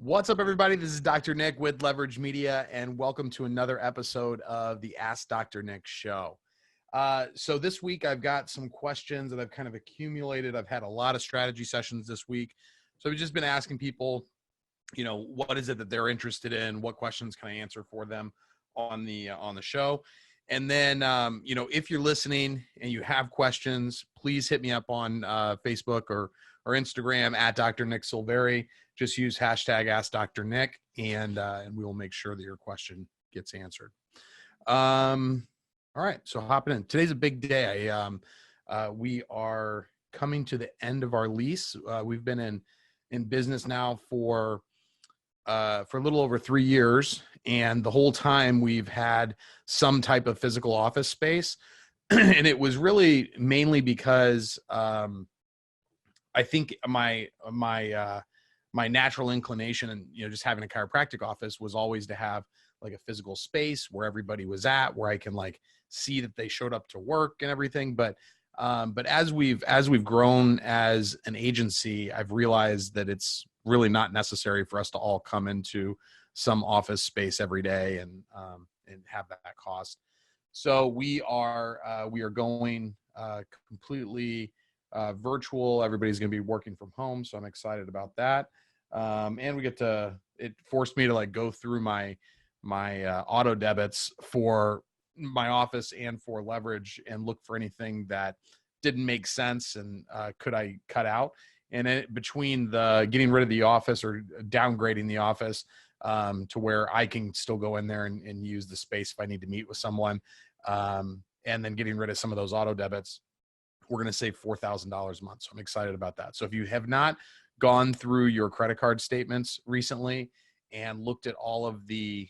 What's up, everybody? This is Dr. Nick with Leverage Media, and welcome to another episode of the Ask Dr. Nick show. So this week, I've got some questions that I've kind of accumulated. I've had a lot of strategy sessions this week. So I've just been asking people, what is it that they're interested in? What questions can I answer for them on the show? And then, if you're listening and you have questions, please hit me up on Facebook or Instagram at Dr. Nick Silveri. Just use hashtag askdrnick, and we will make sure that your question gets answered. All right, so hopping in. Today's a big day. We are coming to the end of our lease. We've been in business now for a little over 3 years, and the whole time we've had some type of physical office space. And it was really mainly because I think my natural inclination and, just having a chiropractic office was always to have like a physical space where everybody was at, where I can like see that they showed up to work and everything. But as we've grown as an agency, I've realized that it's really not necessary for us to all come into some office space every day and have that cost. So we are going completely virtual. Everybody's going to be working from home, so I'm excited about that. And it forced me to like go through my auto debits for my office and for Leverage and look for anything that didn't make sense and could I cut out. And between the getting rid of the office or downgrading the office to where I can still go in there and use the space if I need to meet with someone, and then getting rid of some of those auto debits, we're going to save $4,000 a month. So I'm excited about that. So if you have not gone through your credit card statements recently and looked at all of the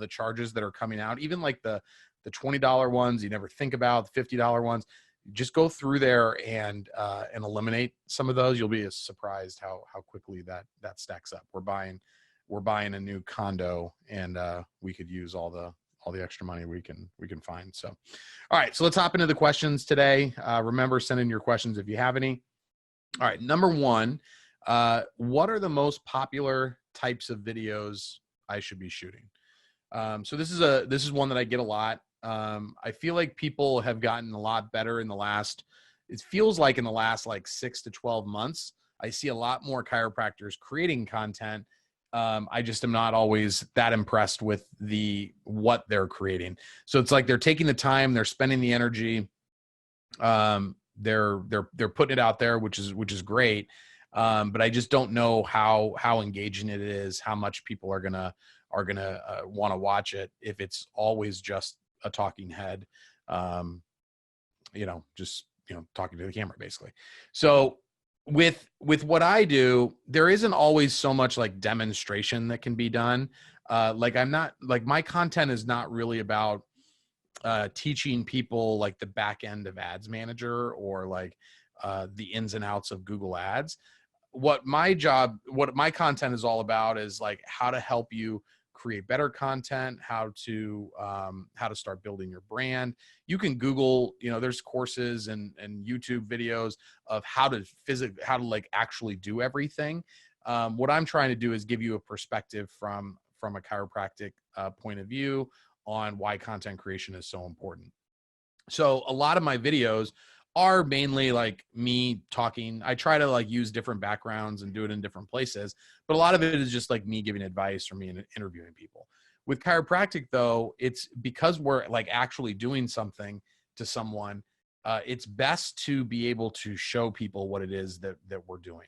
charges that are coming out, even like the $20 ones you never think about, the $50 ones, just go through there and eliminate some of those. You'll be surprised how quickly that stacks up. We're buying a new condo, and we could use all the extra money we can find. So, all right, so let's hop into the questions today. Remember, send in your questions if you have any. All right, number one, what are the most popular types of videos I should be shooting? So this is one that I get a lot. I feel like people have gotten a lot better in the last, it feels like in the last like 6 to 12 months, I see a lot more chiropractors creating content. I just am not always that impressed with what they're creating. So it's like they're taking the time, they're spending the energy, they're putting it out there, which is great. But I just don't know how engaging it is, how much people are gonna want to watch it if it's always just a talking head, just talking to the camera basically. So with what I do, there isn't always so much like demonstration that can be done. My content is not really about teaching people like the back end of Ads Manager or like the ins and outs of Google Ads. What my content is all about is like how to help you create better content, how to start building your brand. You can Google, there's courses and YouTube videos of how to like actually do everything. What I'm trying to do is give you a perspective from a chiropractic point of view on why content creation is so important. So a lot of my videos are mainly like me talking. I try to like use different backgrounds and do it in different places, but a lot of it is just like me giving advice or me interviewing people. With chiropractic though, it's because we're like actually doing something to someone. It's best to be able to show people what it is that we're doing.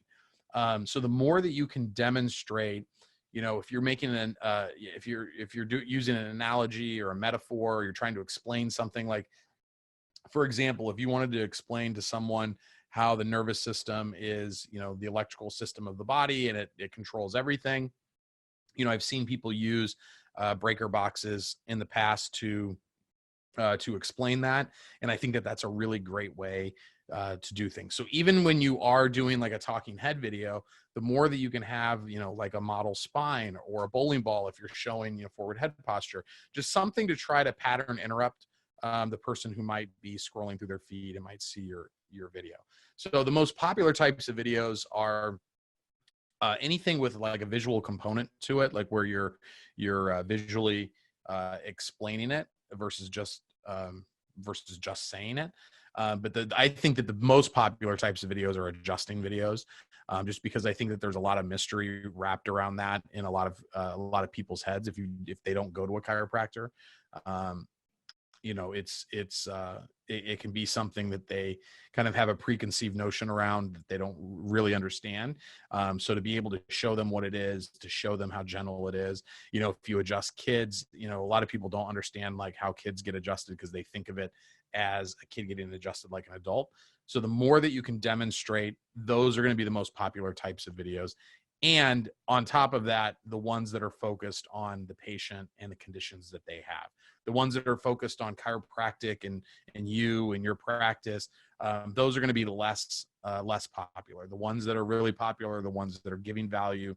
So the more that you can demonstrate, if you're making if you're using an analogy or a metaphor, or you're trying to explain something, like, for example, if you wanted to explain to someone how the nervous system is, the electrical system of the body and it controls everything. I've seen people use breaker boxes in the past to explain that. And I think that that's a really great way to do things. So even when you are doing like a talking head video, the more that you can have, like a model spine or a bowling ball, if you're showing, forward head posture, just something to try to pattern interrupt the person who might be scrolling through their feed and might see your video. So the most popular types of videos are anything with like a visual component to it, like where you're visually explaining it versus just saying it. But I think that the most popular types of videos are adjusting videos, just because I think that there's a lot of mystery wrapped around that in a lot of people's heads if they don't go to a chiropractor. It can be something that they kind of have a preconceived notion around that they don't really understand. So to be able to show them what it is, to show them how gentle it is, if you adjust kids, a lot of people don't understand like how kids get adjusted because they think of it as a kid getting adjusted like an adult. So the more that you can demonstrate, those are going to be the most popular types of videos. And on top of that, the ones that are focused on the patient and the conditions that they have, the ones that are focused on chiropractic and you and your practice, those are going to be less popular. The ones that are really popular are the ones that are giving value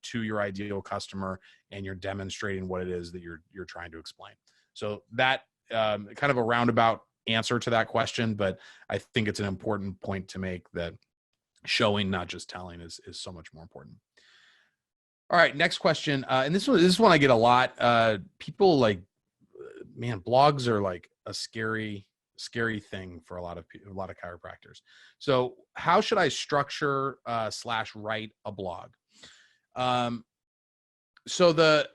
to your ideal customer and you're demonstrating what it is that you're trying to explain. So that kind of a roundabout answer to that question, but I think it's an important point to make that showing, not just telling, is so much more important. All right, next question. And this one I get a lot. People like, man, blogs are like a scary thing for a lot of chiropractors. So how should I structure / write a blog? So the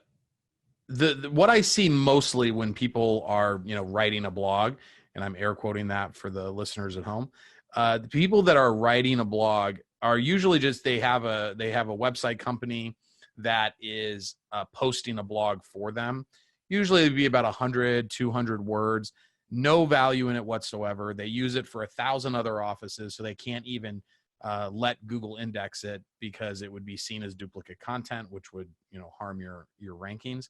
what I see mostly when people are, writing a blog, and I'm air quoting that for the listeners at home, the people that are writing a blog are usually just, they have a website company that is posting a blog for them. Usually it'd be about 100, 200 words, no value in it whatsoever. They use it for 1,000 other offices, so they can't even let Google index it because it would be seen as duplicate content, which would, harm your rankings.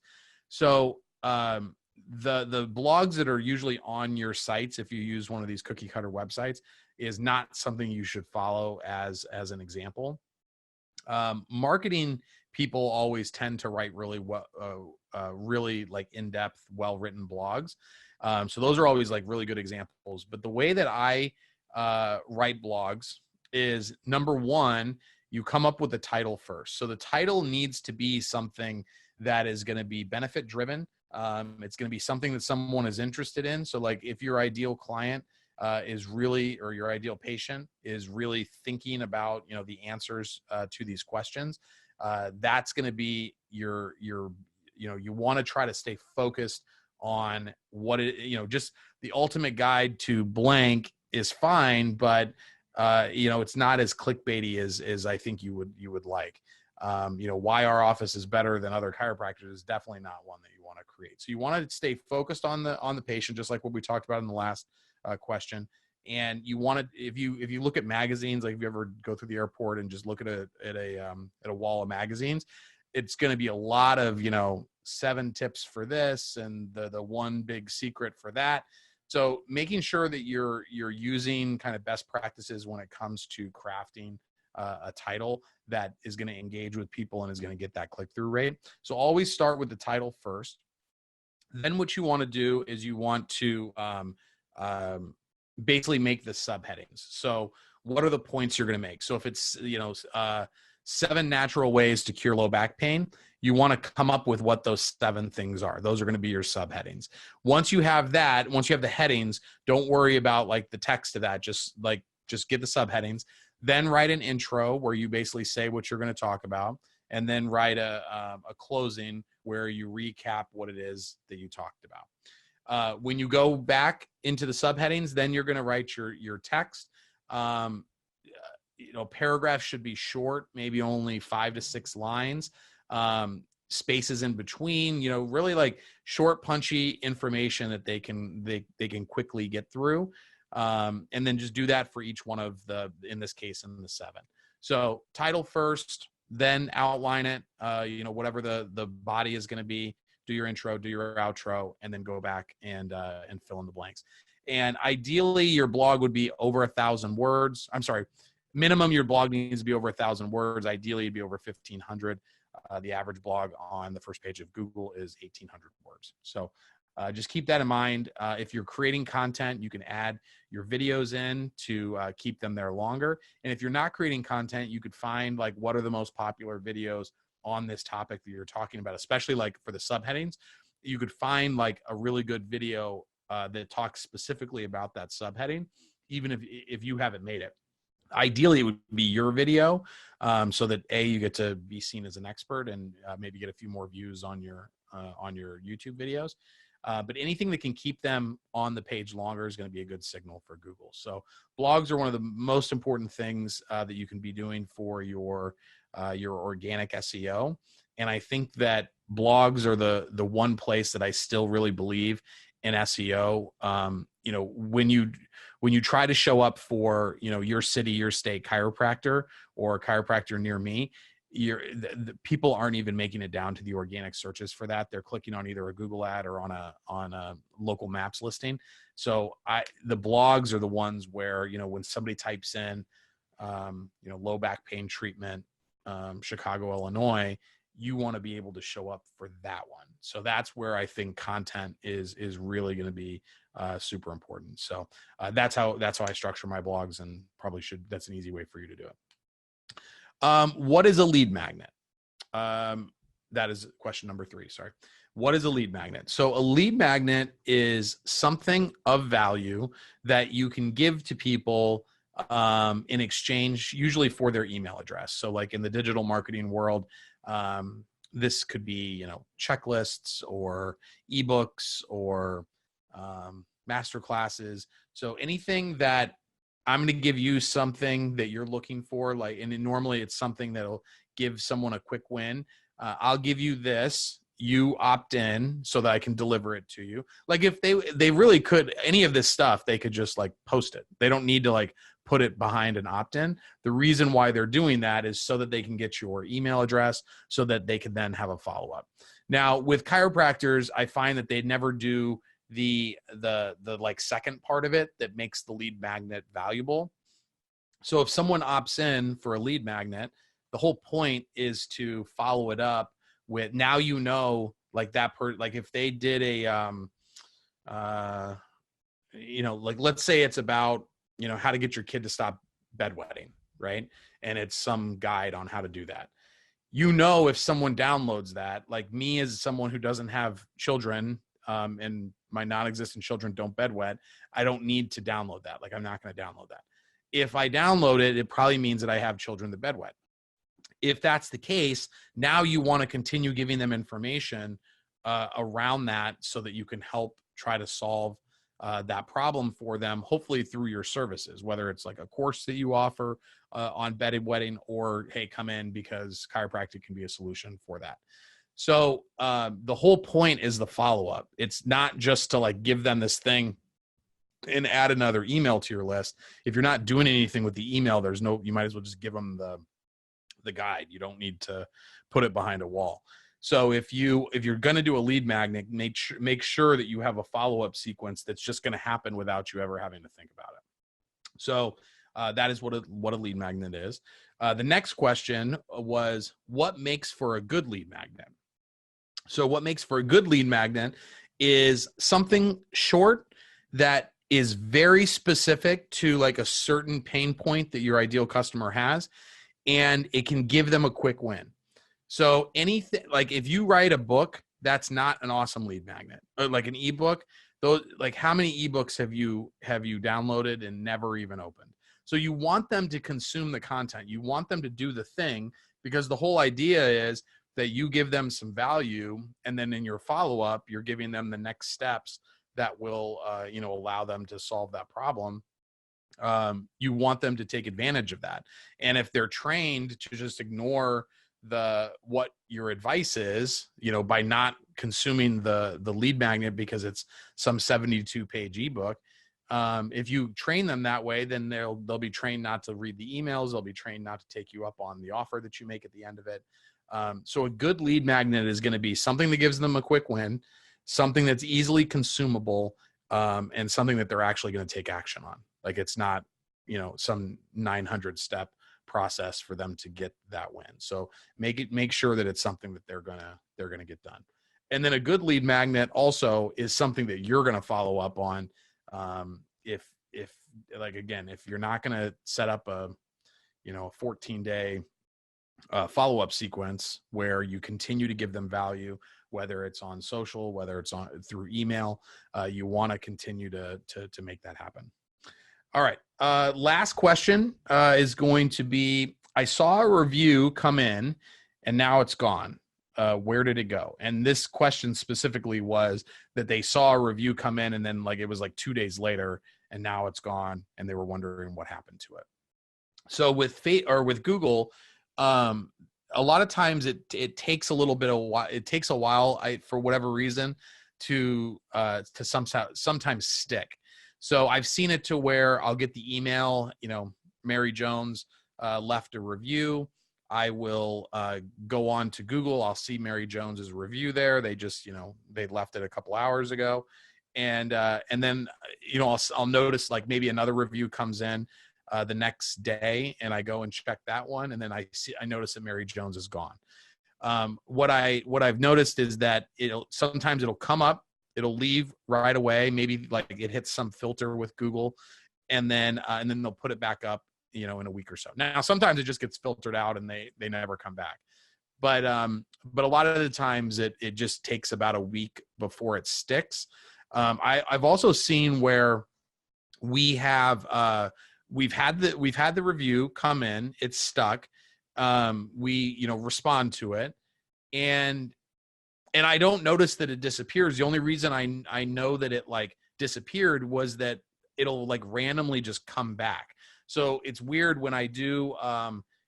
So the blogs that are usually on your sites, if you use one of these cookie cutter websites, is not something you should follow as an example. Marketing people always tend to write really really like in-depth, well-written blogs. So those are always like really good examples. But the way that I write blogs is, number one, you come up with the title first. So the title needs to be something that is going to be benefit driven. It's going to be something that someone is interested in. So like if your ideal client is really, or your ideal patient is really thinking about, the answers to these questions, that's going to be your, you want to try to stay focused on what it, just the ultimate guide to blank is fine, but it's not as clickbaity as I think you would like. Why our office is better than other chiropractors is definitely not one that you want to create. So you want to stay focused on the patient, just like what we talked about in the last question. And you want to, if you look at magazines, like if you ever go through the airport and just look at a wall of magazines, it's going to be a lot of 7 tips for this and the one big secret for that. So making sure that you're using kind of best practices when it comes to crafting a title that is going to engage with people and is going to get that click-through rate. So always start with the title first. Then what you want to do is you want to basically make the subheadings. So what are the points you're going to make? So if it's 7 natural ways to cure low back pain, you want to come up with what those 7 things are. Those are going to be your subheadings. Once you have that, once you have the headings, don't worry about like the text of that. Just get the subheadings. Then write an intro where you basically say what you're going to talk about, and then write a closing where you recap what it is that you talked about. When you go back into the subheadings, then you're going to write your text. Paragraphs should be short, maybe only 5 to 6 lines. Spaces in between, really like short, punchy information that they can quickly get through. And then just do that for each one of in this case, in the 7. So title first, then outline it, whatever the body is going to be, do your intro, do your outro, and then go back and fill in the blanks. And ideally your blog would be over 1,000 words. I'm sorry, minimum your blog needs to be over 1,000 words. Ideally it'd be over 1,500. The average blog on the first page of Google is 1,800 words. So just keep that in mind. If you're creating content, you can add your videos in to keep them there longer. And if you're not creating content, you could find like what are the most popular videos on this topic that you're talking about, especially like for the subheadings. You could find like a really good video that talks specifically about that subheading, even if you haven't made it. Ideally, it would be your video, so that you get to be seen as an expert and maybe get a few more views on your YouTube videos. But anything that can keep them on the page longer is going to be a good signal for Google. So blogs are one of the most important things that you can be doing for your organic SEO. And I think that blogs are the one place that I still really believe in SEO. When you try to show up for, your city, your state chiropractor or chiropractor near me, the people aren't even making it down to the organic searches for that. They're clicking on either a Google ad or on a local maps listing. So the blogs are the ones where, when somebody types in, low back pain treatment, Chicago, Illinois, you want to be able to show up for that one. So that's where I think content is really going to be super important. So that's how I structure my blogs, and that's an easy way for you to do it. What is a lead magnet? That is question number 3. Sorry. What is a lead magnet? So a lead magnet is something of value that you can give to people in exchange, usually for their email address. So like in the digital marketing world, this could be, checklists or ebooks or master classes. So anything that I'm going to give you something that you're looking for, and normally it's something that'll give someone a quick win. I'll give you this. You opt in so that I can deliver it to you. Like if they really could, any of this stuff, they could just like post it. They don't need to like put it behind an opt-in. The reason why they're doing that is so that they can get your email address so that they can then have a follow-up. Now with chiropractors, I find that they never do the like second part of it that makes the lead magnet valuable. So if someone opts in for a lead magnet, the whole point is to follow it up with, now like that like if they did a like let's say it's about how to get your kid to stop bedwetting, right? And it's some guide on how to do that. If someone downloads that, like me as someone who doesn't have children, and my non-existent children don't bedwet, I don't need to download that. Like I'm not going to download that. If I download it, it probably means that I have children that bedwet. If that's the case, now you want to continue giving them information around that so that you can help try to solve that problem for them, hopefully through your services, whether it's like a course that you offer on bedwetting, or, hey, come in because chiropractic can be a solution for that. So the whole point is the follow-up. It's not just to like give them this thing and add another email to your list. If you're not doing anything with the email, you might as well just give them the guide. You don't need to put it behind a wall. So if you're going to do a lead magnet, make sure that you have a follow-up sequence that's just going to happen without you ever having to think about it. So that is what a lead magnet is. The next question was, what makes for a good lead magnet? So what makes for a good lead magnet is something short that is very specific to like a certain pain point that your ideal customer has, and it can give them a quick win. So anything, like if you write a book, that's not an awesome lead magnet. Or like an ebook, like how many ebooks have you downloaded and never even opened? So you want them to consume the content. You want them to do the thing, because the whole idea is that you give them some value, and then in your follow-up, you're giving them the next steps that will, allow them to solve that problem. You want them to take advantage of that. And if they're trained to just ignore what your advice is, by not consuming the lead magnet because it's some 72-page ebook, if you train them that way, then they'll be trained not to read the emails. They'll be trained not to take you up on the offer that you make at the end of it. So a good lead magnet is going to be something that gives them a quick win, something that's easily consumable, and something that they're actually going to take action on. Like it's not, some 900-step process for them to get that win. So make sure that it's something that they're gonna get done. And then a good lead magnet also is something that you're going to follow up on. If like, again, if you're not going to set up a 14-day follow-up sequence where you continue to give them value, whether it's on social, whether it's on through email, you want to continue to make that happen. All right. Last question is going to be, I saw a review come in and now it's gone. Where did it go? And this question specifically was that they saw a review come in and then it was 2 days later and now it's gone and they were wondering what happened to it. So with Google, a lot of times it takes a little bit of while. It takes a while, for whatever reason, to sometimes stick. So I've seen it to where I'll get the email, Mary Jones left a review. I will go on to Google. I'll see Mary Jones's review there. They just, they left it a couple hours ago. And then, I'll notice maybe another review comes in the next day and I go and check that one. And then I notice that Mary Jones is gone. What I've noticed is that sometimes it'll come up, it'll leave right away. Maybe it hits some filter with Google and then they'll put it back up, in a week or so. Now, sometimes it just gets filtered out and they never come back. But a lot of the times it just takes about a week before it sticks. I've also seen where we've had the review come in, it's stuck. We respond to it, and I don't notice that it disappears. The only reason I know that it disappeared was that it'll randomly just come back. So it's weird when I do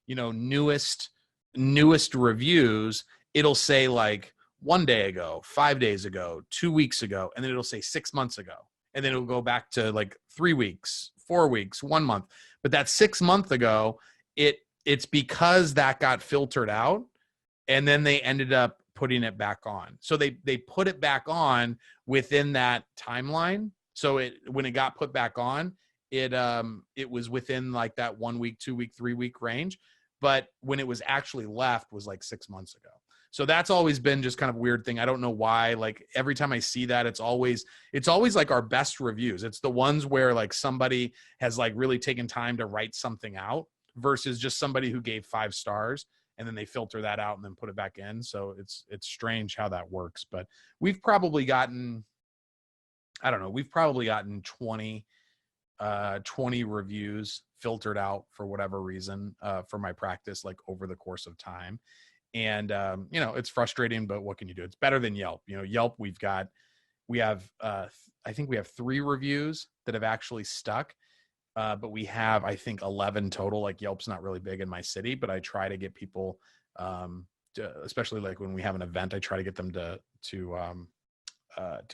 newest reviews, it'll say 1 day ago, 5 days ago, 2 weeks ago, and then it'll say 6 months ago. And then it'll go back to 3 weeks, 4 weeks, 1 month. But that 6 month ago, it's because that got filtered out and then they ended up putting it back on. So they put it back on within that timeline. So when it got put back on, it was within that 1 week, 2 week, 3 week range. But when it was actually left was 6 months ago. So that's always been just kind of a weird thing. I don't know why. Every time I see that, it's always our best reviews. It's the ones where somebody has really taken time to write something out versus just somebody who gave 5 stars and then they filter that out and then put it back in. So it's strange how that works. But we've probably gotten 20 reviews filtered out for whatever reason for my practice, over the course of time. And, it's frustrating, but what can you do? It's better than Yelp. Yelp, I think we have 3 reviews that have actually stuck. But we have, I think, 11 total. Yelp's not really big in my city, but I try to get people, especially when we have an event, I try to get them to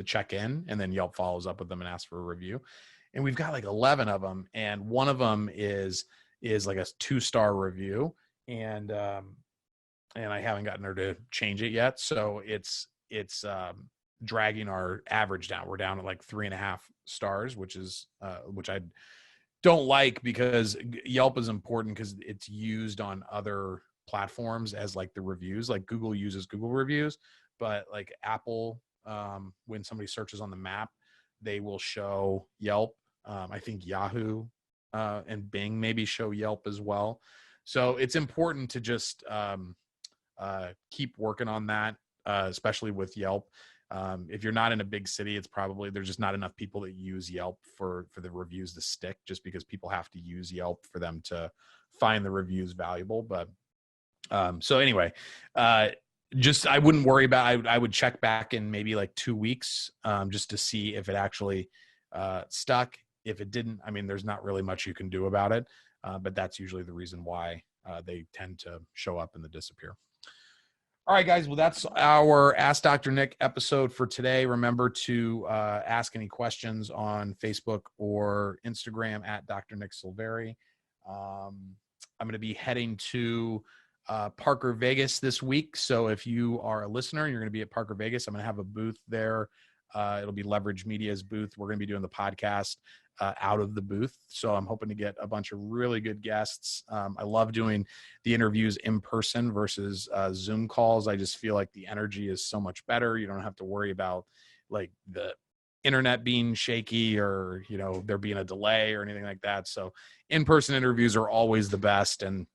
check in, and then Yelp follows up with them and asks for a review. And we've got 11 of them. And one of them is a 2-star review. And I haven't gotten her to change it yet. So it's dragging our average down. We're down at 3.5 stars, which I don't like, because Yelp is important because it's used on other platforms as the reviews. Google uses Google reviews, but Apple, when somebody searches on the map, they will show Yelp. I think Yahoo and Bing maybe show Yelp as well. So it's important to just keep working on that, especially with Yelp. If you're not in a big city, there's just not enough people that use Yelp for the reviews to stick, just because people have to use Yelp for them to find the reviews valuable. But so anyway, I wouldn't worry about, I would check back in maybe 2 weeks just to see if it actually stuck. If it didn't, there's not really much you can do about it. But that's usually the reason why they tend to show up and then disappear. All right, guys. Well, that's our Ask Dr. Nick episode for today. Remember to ask any questions on Facebook or Instagram at Dr. Nick Silveri. I'm going to be heading to Parker Vegas this week. So if you are a listener and you're going to be at Parker Vegas, I'm going to have a booth there It'll be Leverage Media's booth. We're going to be doing the podcast out of the booth. So I'm hoping to get a bunch of really good guests. I love doing the interviews in person versus Zoom calls. I just feel like the energy is so much better. You don't have to worry about like the internet being shaky or, you know, there being a delay or anything like that. So in-person interviews are always the best. And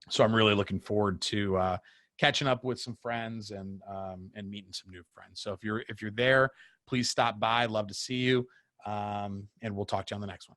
so I'm really looking forward to catching up with some friends and meeting some new friends. So if you're there, please stop by. Love to see you. And we'll talk to you on the next one.